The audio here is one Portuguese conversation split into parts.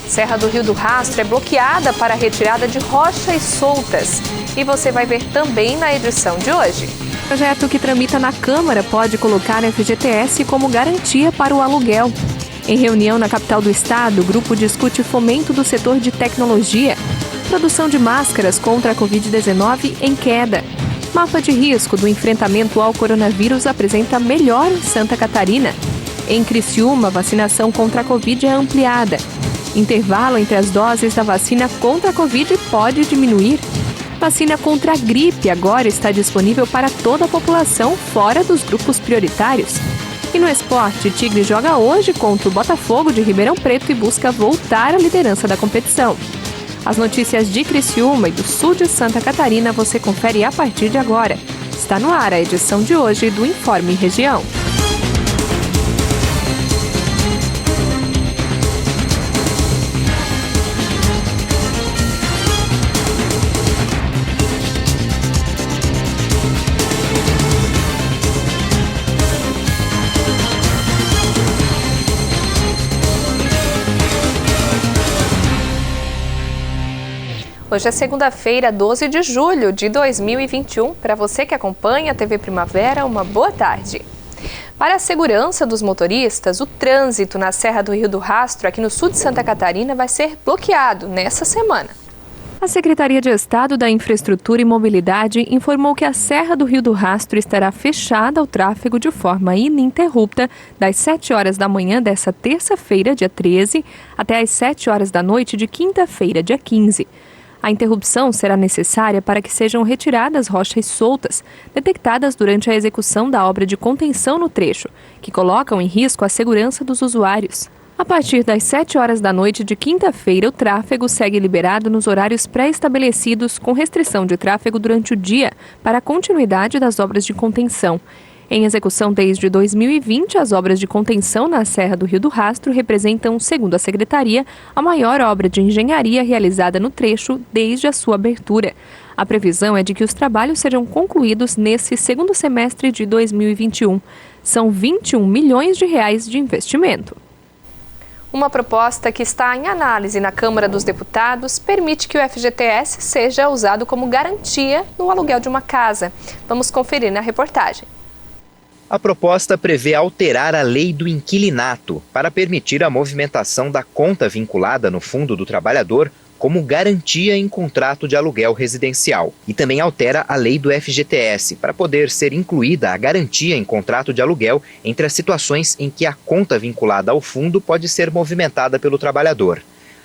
Serra do Rio do Rastro é bloqueada para a retirada de rochas soltas. E você vai ver também na edição de hoje. O projeto que tramita na Câmara pode colocar a FGTS como garantia para o aluguel. Em reunião na capital do estado, o grupo discute fomento do setor de tecnologia. Produção de máscaras contra a Covid-19 em queda. Mapa de risco do enfrentamento ao coronavírus apresenta melhor em Santa Catarina. Em Criciúma, a vacinação contra a Covid é ampliada. Intervalo entre as doses da vacina contra a Covid pode diminuir. Vacina contra a gripe agora está disponível para toda a população fora dos grupos prioritários. E no esporte, Tigre joga hoje contra o Botafogo de Ribeirão Preto e busca voltar à liderança da competição. As notícias de Criciúma e do sul de Santa Catarina você confere a partir de agora. Está no ar a edição de hoje do Informe Região. Hoje é segunda-feira, 12 de julho de 2021. Para você que acompanha a TV Primavera, uma boa tarde. Para a segurança dos motoristas, o trânsito na Serra do Rio do Rastro, aqui no sul de Santa Catarina, vai ser bloqueado nessa semana. A Secretaria de Estado da Infraestrutura e Mobilidade informou que a Serra do Rio do Rastro estará fechada ao tráfego de forma ininterrupta das 7 horas da manhã desta terça-feira, dia 13, até às 7 horas da noite de quinta-feira, dia 15. A interrupção será necessária para que sejam retiradas rochas soltas, detectadas durante a execução da obra de contenção no trecho, que colocam em risco a segurança dos usuários. A partir das 7 horas da noite de quinta-feira, o tráfego segue liberado nos horários pré-estabelecidos, com restrição de tráfego durante o dia para a continuidade das obras de contenção. Em execução desde 2020, as obras de contenção na Serra do Rio do Rastro representam, segundo a Secretaria, a maior obra de engenharia realizada no trecho desde a sua abertura. A previsão é de que os trabalhos sejam concluídos nesse segundo semestre de 2021. São 21 milhões de reais de investimento. Uma proposta que está em análise na Câmara dos Deputados permite que o FGTS seja usado como garantia no aluguel de uma casa. Vamos conferir na reportagem. A proposta prevê alterar a lei do inquilinato para permitir a movimentação da conta vinculada no Fundo do Trabalhador como garantia em contrato de aluguel residencial. E também altera a lei do FGTS para poder ser incluída a garantia em contrato de aluguel entre as situações em que a conta vinculada ao fundo pode ser movimentada pelo trabalhador.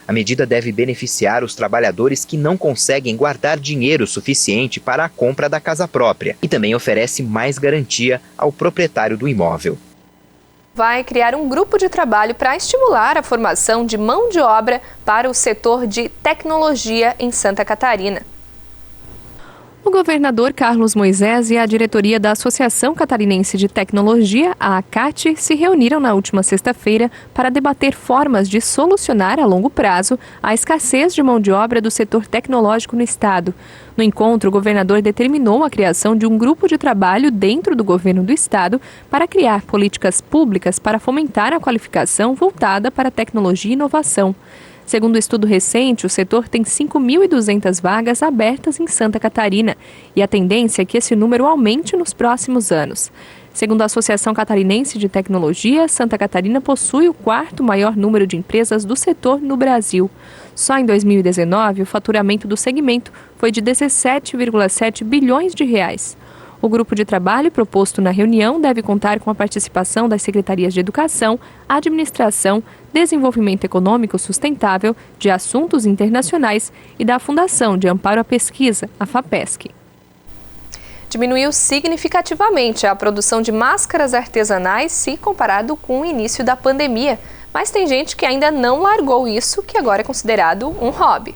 A medida deve beneficiar os trabalhadores que não conseguem guardar dinheiro suficiente para a compra da casa própria e também oferece mais garantia ao proprietário do imóvel. Vai criar um grupo de trabalho para estimular a formação de mão de obra para o setor de tecnologia em Santa Catarina. O governador Carlos Moisés e a diretoria da Associação Catarinense de Tecnologia, a ACAT, se reuniram na última sexta-feira para debater formas de solucionar a longo prazo a escassez de mão de obra do setor tecnológico no estado. No encontro, o governador determinou a criação de um grupo de trabalho dentro do governo do estado para criar políticas públicas para fomentar a qualificação voltada para a tecnologia e inovação. Segundo um estudo recente, o setor tem 5.200 vagas abertas em Santa Catarina e a tendência é que esse número aumente nos próximos anos. Segundo a Associação Catarinense de Tecnologia, Santa Catarina possui o quarto maior número de empresas do setor no Brasil. Só em 2019, o faturamento do segmento foi de 17,7 bilhões de reais. O grupo de trabalho proposto na reunião deve contar com a participação das Secretarias de Educação, Administração, Desenvolvimento Econômico Sustentável, de Assuntos Internacionais e da Fundação de Amparo à Pesquisa, a FAPESC. Diminuiu significativamente a produção de máscaras artesanais se comparado com o início da pandemia. Mas tem gente que ainda não largou isso, que agora é considerado um hobby.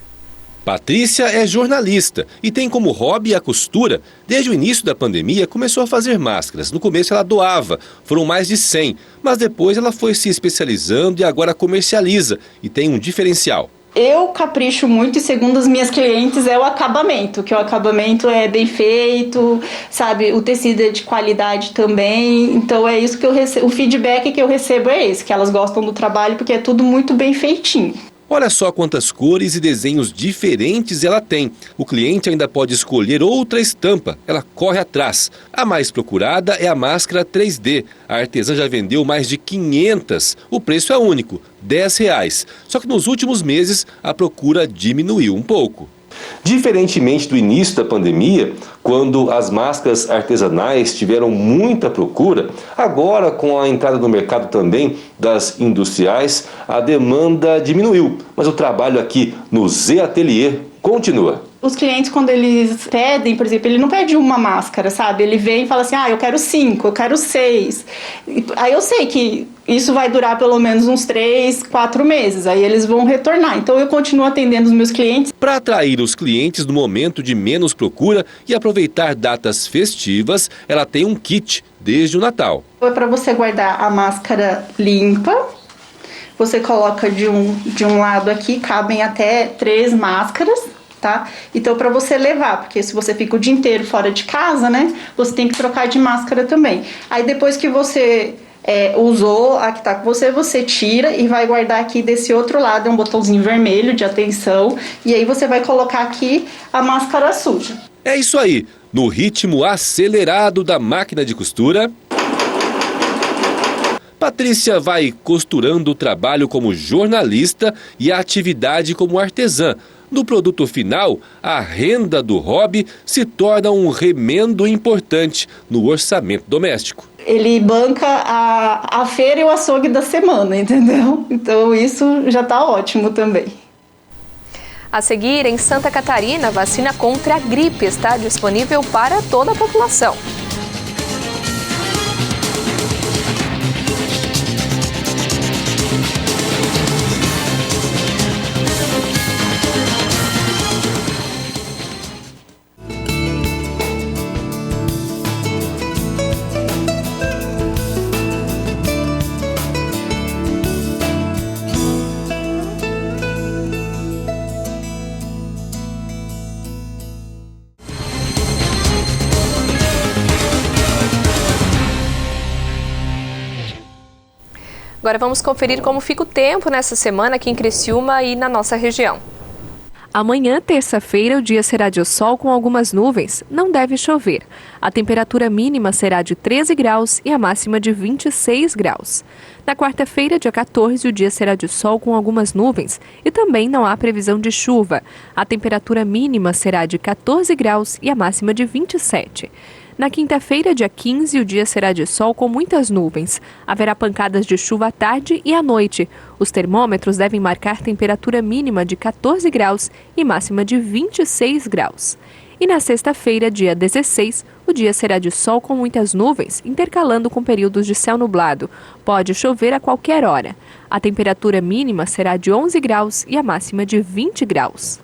Patrícia é jornalista e tem como hobby a costura. Desde o início da pandemia começou a fazer máscaras. No começo ela doava, foram mais de 100, mas depois ela foi se especializando e agora comercializa e tem um diferencial. Eu capricho muito e segundo as minhas clientes é o acabamento, que o acabamento é bem feito, sabe, o tecido é de qualidade também, então é isso que eu recebo, o feedback que eu recebo é esse, que elas gostam do trabalho porque é tudo muito bem feitinho. Olha só quantas cores e desenhos diferentes ela tem. O cliente ainda pode escolher outra estampa. Ela corre atrás. A mais procurada é a máscara 3D. A artesã já vendeu mais de 500. O preço é único, R$10. Só que nos últimos meses a procura diminuiu um pouco. Diferentemente do início da pandemia, quando as máscaras artesanais tiveram muita procura, agora com a entrada no mercado também das industriais, a demanda diminuiu. Mas o trabalho aqui no Z Atelier continua. Os clientes, quando eles pedem, por exemplo, ele não pede uma máscara, sabe? Ele vem e fala assim, eu quero 5, eu quero 6. Aí eu sei que isso vai durar pelo menos uns 3, 4 meses. Aí eles vão retornar. Então eu continuo atendendo os meus clientes. Para atrair os clientes no momento de menos procura e aproveitar datas festivas, ela tem um kit desde o Natal. É para você guardar a máscara limpa. Você coloca de um lado aqui, cabem até 3 máscaras. Tá? Então, para você levar, porque se você fica o dia inteiro fora de casa, né, você tem que trocar de máscara também. Aí depois que você usou a que tá com você, você tira e vai guardar aqui desse outro lado, é um botãozinho vermelho de atenção, e aí você vai colocar aqui a máscara suja. É isso aí, no ritmo acelerado da máquina de costura, Patrícia vai costurando o trabalho como jornalista e a atividade como artesã. No produto final, a renda do hobby se torna um remendo importante no orçamento doméstico. Ele banca a feira e o açougue da semana, entendeu? Então isso já está ótimo também. A seguir, em Santa Catarina, a vacina contra a gripe está disponível para toda a população. Agora vamos conferir como fica o tempo nessa semana aqui em Criciúma e na nossa região. Amanhã, terça-feira, o dia será de sol com algumas nuvens. Não deve chover. A temperatura mínima será de 13 graus e a máxima de 26 graus. Na quarta-feira, dia 14, o dia será de sol com algumas nuvens e também não há previsão de chuva. A temperatura mínima será de 14 graus e a máxima de 27. Na quinta-feira, dia 15, o dia será de sol com muitas nuvens. Haverá pancadas de chuva à tarde e à noite. Os termômetros devem marcar temperatura mínima de 14 graus e máxima de 26 graus. E na sexta-feira, dia 16, o dia será de sol com muitas nuvens, intercalando com períodos de céu nublado. Pode chover a qualquer hora. A temperatura mínima será de 11 graus e a máxima de 20 graus.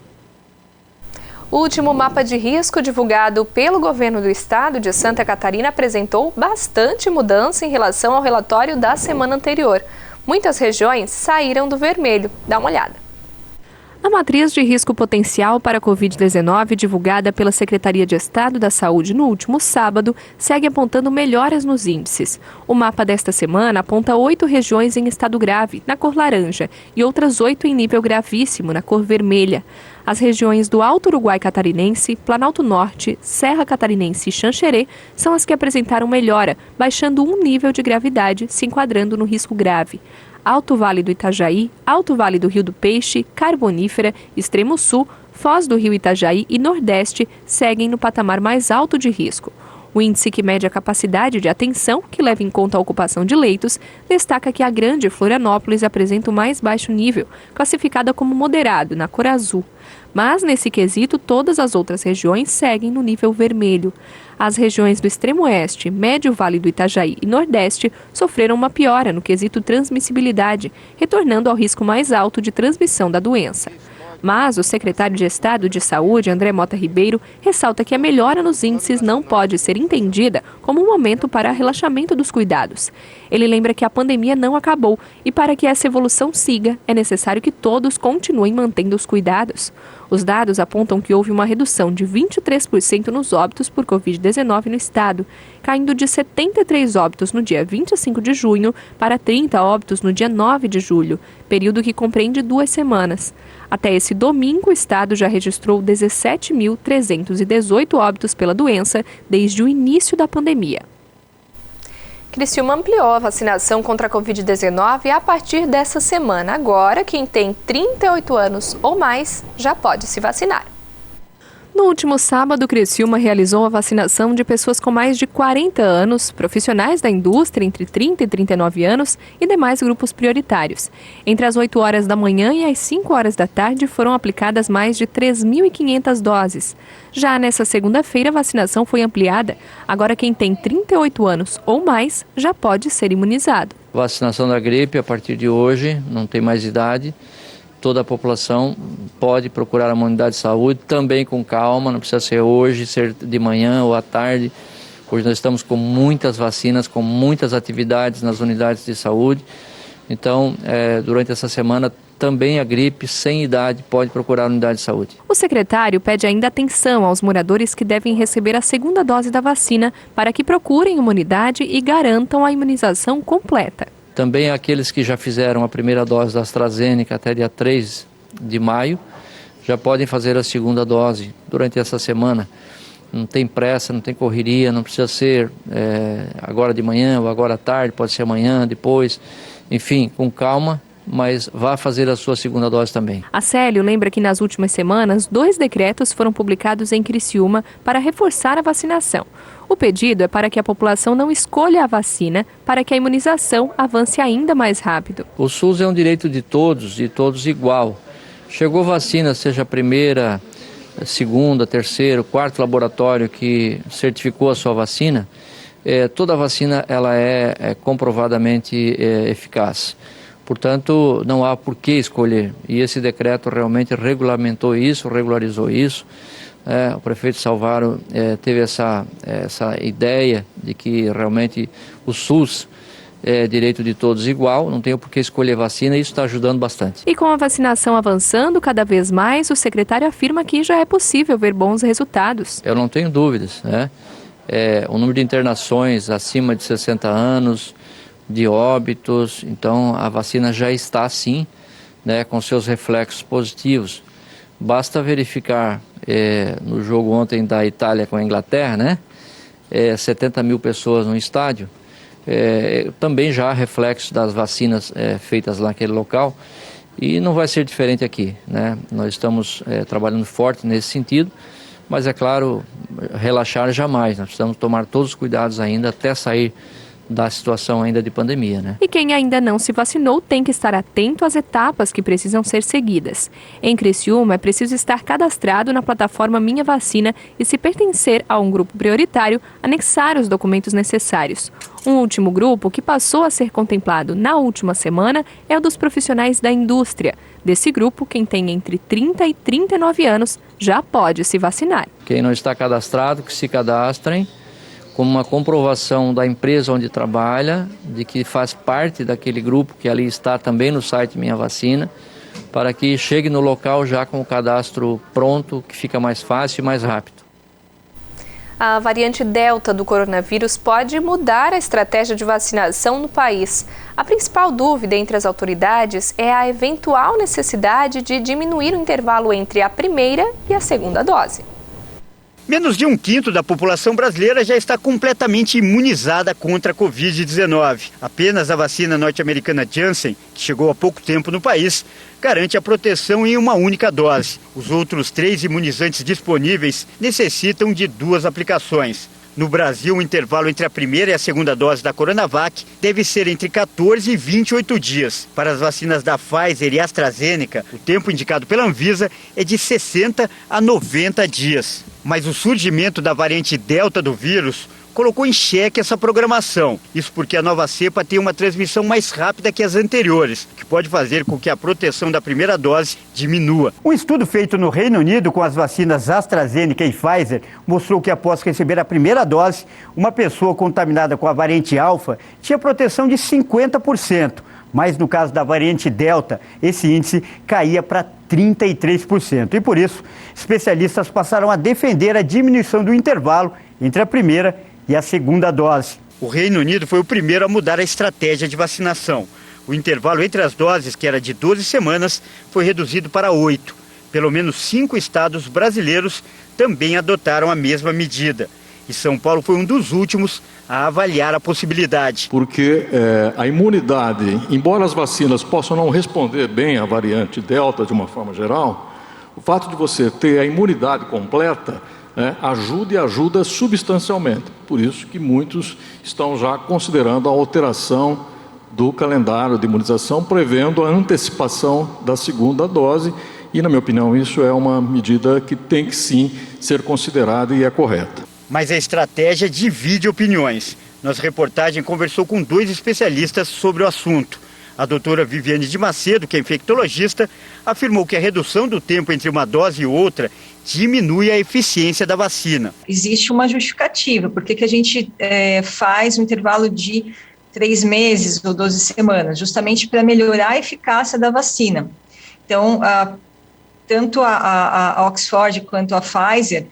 O último mapa de risco divulgado pelo governo do estado de Santa Catarina apresentou bastante mudança em relação ao relatório da semana anterior. Muitas regiões saíram do vermelho. Dá uma olhada. A matriz de risco potencial para a Covid-19, divulgada pela Secretaria de Estado da Saúde no último sábado, segue apontando melhoras nos índices. O mapa desta semana aponta 8 regiões em estado grave, na cor laranja, e outras 8 em nível gravíssimo, na cor vermelha. As regiões do Alto Uruguai Catarinense, Planalto Norte, Serra Catarinense e Xanxerê são as que apresentaram melhora, baixando um nível de gravidade, se enquadrando no risco grave. Alto Vale do Itajaí, Alto Vale do Rio do Peixe, Carbonífera, Extremo Sul, Foz do Rio Itajaí e Nordeste seguem no patamar mais alto de risco. O índice que mede a capacidade de atenção, que leva em conta a ocupação de leitos, destaca que a Grande Florianópolis apresenta o mais baixo nível, classificada como moderado, na cor azul. Mas, nesse quesito, todas as outras regiões seguem no nível vermelho. As regiões do Extremo Oeste, Médio Vale do Itajaí e Nordeste sofreram uma piora no quesito transmissibilidade, retornando ao risco mais alto de transmissão da doença. Mas o secretário de Estado de Saúde, André Mota Ribeiro, ressalta que a melhora nos índices não pode ser entendida como um momento para relaxamento dos cuidados. Ele lembra que a pandemia não acabou e para que essa evolução siga, é necessário que todos continuem mantendo os cuidados. Os dados apontam que houve uma redução de 23% nos óbitos por Covid-19 no estado, caindo de 73 óbitos no dia 25 de junho para 30 óbitos no dia 9 de julho. período que compreende 2 semanas. Até esse domingo, o estado já registrou 17.318 óbitos pela doença desde o início da pandemia. Criciúma ampliou a vacinação contra a Covid-19 a partir dessa semana. Agora, quem tem 38 anos ou mais já pode se vacinar. No último sábado, Criciúma realizou a vacinação de pessoas com mais de 40 anos, profissionais da indústria entre 30 e 39 anos e demais grupos prioritários. Entre as 8 horas da manhã e as 5 horas da tarde foram aplicadas mais de 3.500 doses. Já nessa segunda-feira, a vacinação foi ampliada. Agora, quem tem 38 anos ou mais já pode ser imunizado. Vacinação da gripe a partir de hoje, não tem mais idade. Toda a população pode procurar a unidade de saúde, também com calma, não precisa ser hoje, ser de manhã ou à tarde. Hoje nós estamos com muitas vacinas, com muitas atividades nas unidades de saúde. Então, durante essa semana, também a gripe sem idade pode procurar a unidade de saúde. O secretário pede ainda atenção aos moradores que devem receber a segunda dose da vacina para que procurem uma unidade e garantam a imunização completa. Também aqueles que já fizeram a primeira dose da AstraZeneca até dia 3 de maio, já podem fazer a segunda dose durante essa semana. Não tem pressa, não tem correria, não precisa ser agora de manhã ou agora à tarde, pode ser amanhã, depois. Enfim, com calma, mas vá fazer a sua segunda dose também. A Célio lembra que nas últimas semanas, 2 decretos foram publicados em Criciúma para reforçar a vacinação. O pedido é para que a população não escolha a vacina, para que a imunização avance ainda mais rápido. O SUS é um direito de todos igual. Chegou vacina, seja a primeira, a segunda, terceiro, quarto laboratório que certificou a sua vacina, toda vacina ela é comprovadamente eficaz. Portanto, não há por que escolher. E esse decreto realmente regulamentou isso, regularizou isso. O prefeito Salvaro teve essa ideia de que realmente o SUS é direito de todos igual, não tem por que escolher vacina, e isso está ajudando bastante. E com a vacinação avançando cada vez mais, o secretário afirma que já é possível ver bons resultados. Eu não tenho dúvidas, o número de internações acima de 60 anos, de óbitos, então a vacina já está sim, com seus reflexos positivos. Basta verificar no jogo ontem da Itália com a Inglaterra, 70 mil pessoas no estádio, também já há reflexos das vacinas feitas lá naquele local, e não vai ser diferente aqui, Nós estamos trabalhando forte nesse sentido, mas é claro, relaxar jamais, nós precisamos tomar todos os cuidados ainda até sair da situação ainda de pandemia, E quem ainda não se vacinou tem que estar atento às etapas que precisam ser seguidas. Em Criciúma, é preciso estar cadastrado na plataforma Minha Vacina e, se pertencer a um grupo prioritário, anexar os documentos necessários. Um último grupo que passou a ser contemplado na última semana é o dos profissionais da indústria. Desse grupo, quem tem entre 30 e 39 anos já pode se vacinar. Quem não está cadastrado, que se cadastrem, como uma comprovação da empresa onde trabalha, de que faz parte daquele grupo que ali está também no site Minha Vacina, para que chegue no local já com o cadastro pronto, que fica mais fácil e mais rápido. A variante Delta do coronavírus pode mudar a estratégia de vacinação no país. A principal dúvida entre as autoridades é a eventual necessidade de diminuir o intervalo entre a primeira e a segunda dose. Menos de 1/5 da população brasileira já está completamente imunizada contra a Covid-19. Apenas a vacina norte-americana Janssen, que chegou há pouco tempo no país, garante a proteção em uma única dose. Os outros 3 imunizantes disponíveis necessitam de 2 aplicações. No Brasil, o intervalo entre a primeira e a segunda dose da Coronavac deve ser entre 14 e 28 dias. Para as vacinas da Pfizer e AstraZeneca, o tempo indicado pela Anvisa é de 60 a 90 dias. Mas o surgimento da variante Delta do vírus colocou em xeque essa programação. Isso porque a nova cepa tem uma transmissão mais rápida que as anteriores, o que pode fazer com que a proteção da primeira dose diminua. Um estudo feito no Reino Unido com as vacinas AstraZeneca e Pfizer mostrou que após receber a primeira dose, uma pessoa contaminada com a variante Alfa tinha proteção de 50%. Mas no caso da variante Delta, esse índice caía para 33%. E por isso, especialistas passaram a defender a diminuição do intervalo entre a primeira e a segunda dose. O Reino Unido foi o primeiro a mudar a estratégia de vacinação. O O intervalo entre as doses, que era de 12 semanas, foi reduzido para 8. Pelo menos 5 estados brasileiros também adotaram a mesma medida. E São Paulo foi um dos últimos a avaliar a possibilidade. Porque a imunidade, embora as vacinas possam não responder bem à variante Delta de uma forma geral, o fato de você ter a imunidade completa ajuda substancialmente. Por isso que muitos estão já considerando a alteração do calendário de imunização, prevendo a antecipação da segunda dose. E, na minha opinião, isso é uma medida que tem que sim ser considerada e é correta. Mas a estratégia divide opiniões. Nossa reportagem conversou com 2 especialistas sobre o assunto. A doutora Viviane de Macedo, que é infectologista, afirmou que a redução do tempo entre uma dose e outra diminui a eficiência da vacina. Existe uma justificativa, porque que a gente faz um intervalo de 3 meses ou 12 semanas, justamente para melhorar a eficácia da vacina. Então, tanto a Oxford quanto a Pfizer,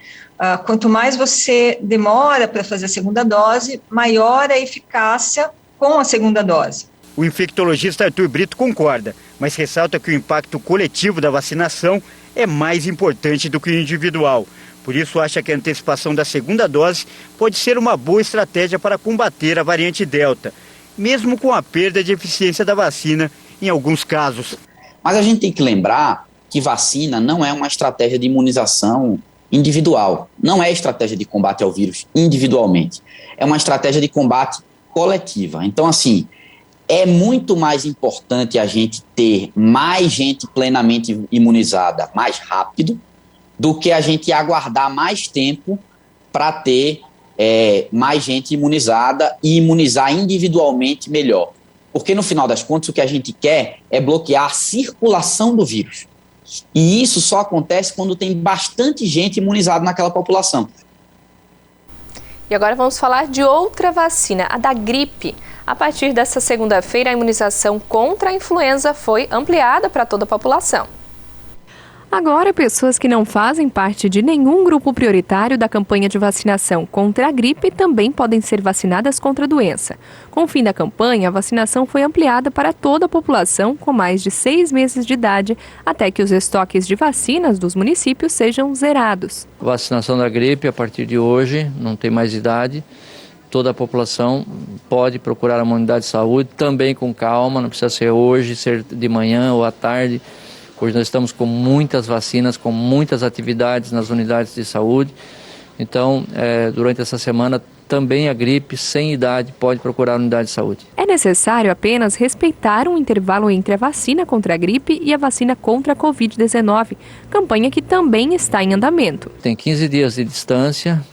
quanto mais você demora para fazer a segunda dose, maior a eficácia com a segunda dose. O infectologista Arthur Brito concorda, mas ressalta que o impacto coletivo da vacinação é mais importante do que o individual. Por isso, acha que a antecipação da segunda dose pode ser uma boa estratégia para combater a variante Delta, mesmo com a perda de eficiência da vacina em alguns casos. Mas a gente tem que lembrar que vacina não é uma estratégia de imunização individual, não é estratégia de combate ao vírus individualmente, é uma estratégia de combate coletiva. Então, assim, é muito mais importante a gente ter mais gente plenamente imunizada mais rápido do que a gente aguardar mais tempo para ter mais gente imunizada e imunizar individualmente melhor. Porque, no final das contas, o que a gente quer é bloquear a circulação do vírus. E isso só acontece quando tem bastante gente imunizada naquela população. E agora vamos falar de outra vacina, a da gripe. A partir desta segunda-feira, a imunização contra a influenza foi ampliada para toda a população. Agora, pessoas que não fazem parte de nenhum grupo prioritário da campanha de vacinação contra a gripe também podem ser vacinadas contra a doença. Com o fim da campanha, a vacinação foi ampliada para toda a população com mais de 6 meses de idade, até que os estoques de vacinas dos municípios sejam zerados. Vacinação da gripe, a partir de hoje, não tem mais idade. Toda a população pode procurar uma unidade de saúde, também com calma, não precisa ser hoje, ser de manhã ou à tarde. Hoje nós estamos com muitas vacinas, com muitas atividades nas unidades de saúde. Então, durante essa semana, também a gripe sem idade pode procurar a unidade de saúde. É necessário apenas respeitar um intervalo entre a vacina contra a gripe e a vacina contra a Covid-19, campanha que também está em andamento. Tem 15 dias de distância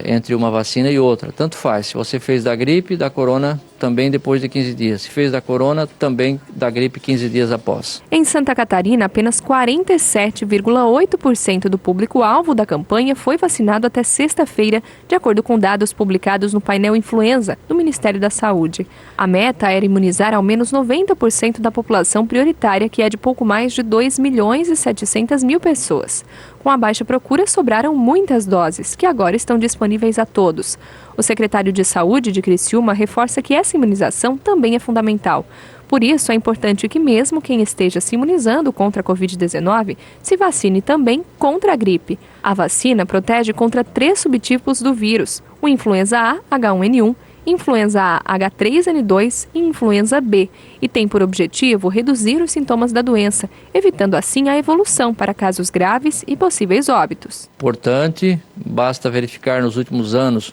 entre uma vacina e outra, tanto faz. Se você fez da gripe, da corona, também depois de 15 dias. Se fez da corona, também da gripe 15 dias após. Em Santa Catarina, apenas 47,8% do público-alvo da campanha foi vacinado até sexta-feira, de acordo com dados publicados no painel Influenza do Ministério da Saúde. A meta era imunizar ao menos 90% da população prioritária, que é de pouco mais de 2.700.000 pessoas. Com a baixa procura, sobraram muitas doses, que agora estão disponíveis a todos. O secretário de Saúde de Criciúma reforça que essa imunização também é fundamental. Por isso, é importante que mesmo quem esteja se imunizando contra a Covid-19 se vacine também contra a gripe. A vacina protege contra 3 subtipos do vírus: o influenza A, H1N1, influenza A, H3N2 e influenza B, e tem por objetivo reduzir os sintomas da doença, evitando assim a evolução para casos graves e possíveis óbitos. Importante, basta verificar nos últimos anos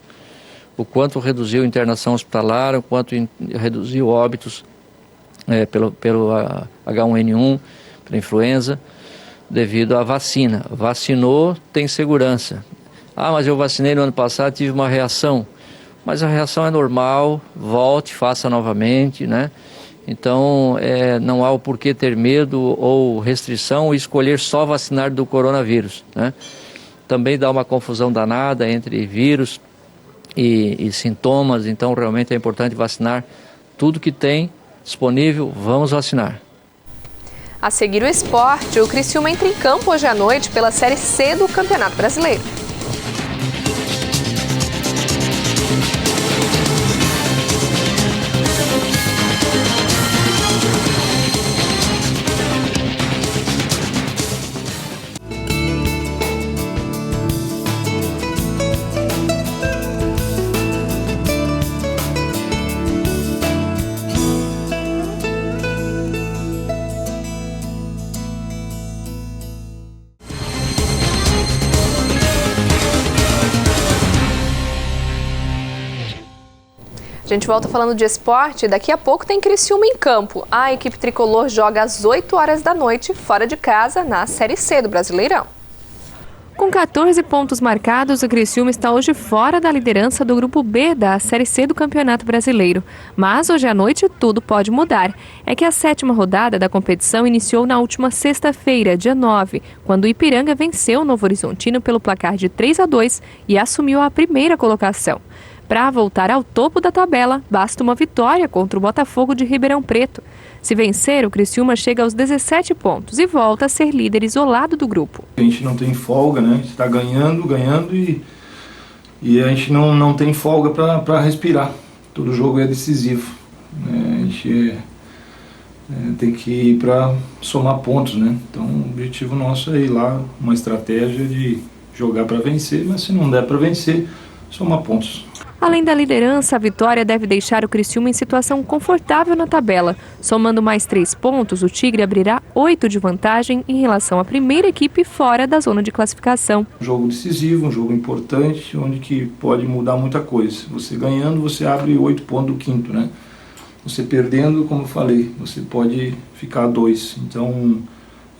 o quanto reduziu a internação hospitalar, o quanto reduziu óbitos pelo H1N1, pela influenza, devido à vacina. Vacinou, tem segurança. Mas eu vacinei no ano passado, tive uma reação. Mas a reação é normal, volte, faça novamente, né? Então, não há o porquê ter medo ou restrição e escolher só vacinar do coronavírus, né? Também dá uma confusão danada entre vírus e sintomas, então realmente é importante vacinar tudo que tem disponível, vamos vacinar. A seguir o esporte, o Criciúma entra em campo hoje à noite pela Série C do Campeonato Brasileiro. gente volta falando de esporte. Daqui a pouco tem Criciúma em campo. A equipe tricolor joga às 8 horas da noite, fora de casa, na Série C do Brasileirão. Com 14 pontos marcados, o Criciúma está hoje fora da liderança do Grupo B da Série C do Campeonato Brasileiro. Mas hoje à noite tudo pode mudar. É que a 7ª rodada da competição iniciou na última sexta-feira, dia 9, quando o Ipiranga venceu o Novo Horizontino pelo placar de 3-2 e assumiu a primeira colocação. Para voltar ao topo da tabela, basta uma vitória contra o Botafogo de Ribeirão Preto. Se vencer, o Criciúma chega aos 17 pontos e volta a ser líder isolado do grupo. A gente não tem folga, né? A gente está ganhando e a gente não tem folga para respirar. Todo jogo é decisivo, né? A gente tem que ir para somar pontos, né? Então o objetivo nosso é ir lá, uma estratégia de jogar para vencer, mas se não der para vencer, somar pontos. Além da liderança, a vitória deve deixar o Criciúma em situação confortável na tabela. Somando mais 3 pontos, o Tigre abrirá 8 de vantagem em relação à primeira equipe fora da zona de classificação. Um jogo decisivo, um jogo importante, onde que pode mudar muita coisa. Você ganhando, você abre 8 pontos do quinto, né? Você perdendo, como eu falei, você pode ficar a 2. Então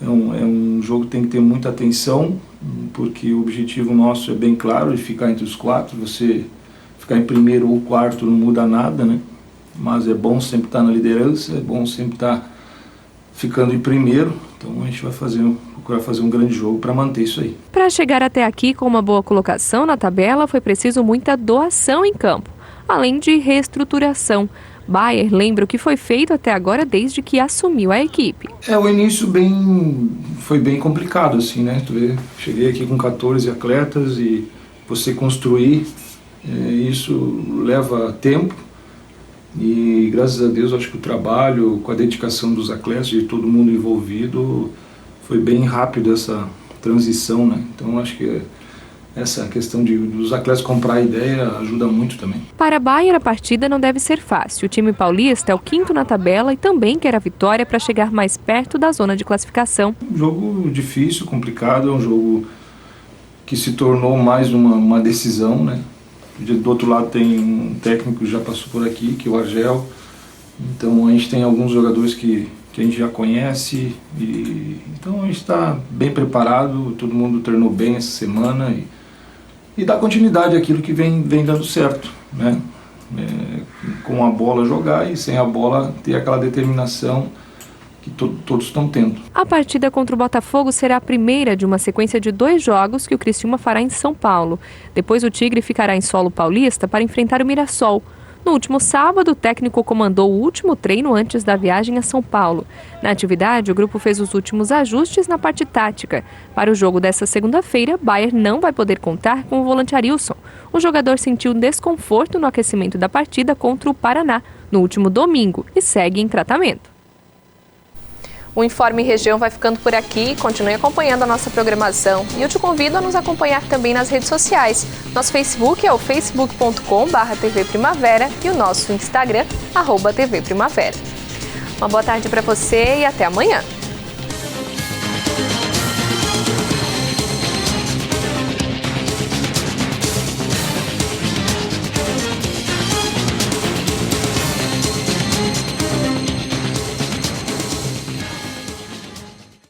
é um jogo que tem que ter muita atenção, porque o objetivo nosso é bem claro, de ficar entre os 4, você ficar em primeiro ou quarto não muda nada, né? Mas é bom sempre estar na liderança, é bom sempre estar ficando em primeiro. Então a gente vai procurar fazer um grande jogo para manter isso aí. Para chegar até aqui com uma boa colocação na tabela, foi preciso muita doação em campo, além de reestruturação. Bayer lembra o que foi feito até agora desde que assumiu a equipe. O início foi bem complicado, assim, né? Cheguei aqui com 14 atletas e você construir, isso leva tempo e graças a Deus acho que o trabalho com a dedicação dos atletas, de todo mundo envolvido, foi bem rápido essa transição, né? Então acho que essa questão dos atletas comprar a ideia ajuda muito também. Para Bayer, a partida não deve ser fácil. O time paulista é o 5º na tabela e também quer a vitória para chegar mais perto da zona de classificação. Um jogo difícil, complicado, é um jogo que se tornou mais uma decisão, né? Do outro lado tem um técnico que já passou por aqui, que é o Argel. Então a gente tem alguns jogadores que a gente já conhece. Então a gente está bem preparado, todo mundo treinou bem essa semana e dá continuidade àquilo que vem dando certo, né? Com a bola jogar e sem a bola ter aquela determinação que todos estão tendo. A partida contra o Botafogo será a primeira de uma sequência de 2 jogos que o Criciúma fará em São Paulo. Depois o Tigre ficará em solo paulista para enfrentar o Mirassol. No último sábado, o técnico comandou o último treino antes da viagem a São Paulo. Na atividade, o grupo fez os últimos ajustes na parte tática. Para o jogo desta segunda-feira, Bayer não vai poder contar com o volante Arilson. O jogador sentiu desconforto no aquecimento da partida contra o Paraná, no último domingo, e segue em tratamento. O Informe Região vai ficando por aqui. Continue acompanhando a nossa programação e eu te convido a nos acompanhar também nas redes sociais. Nosso Facebook é o facebook.com/TV Primavera e o nosso Instagram, @TV Primavera. Uma boa tarde para você e até amanhã.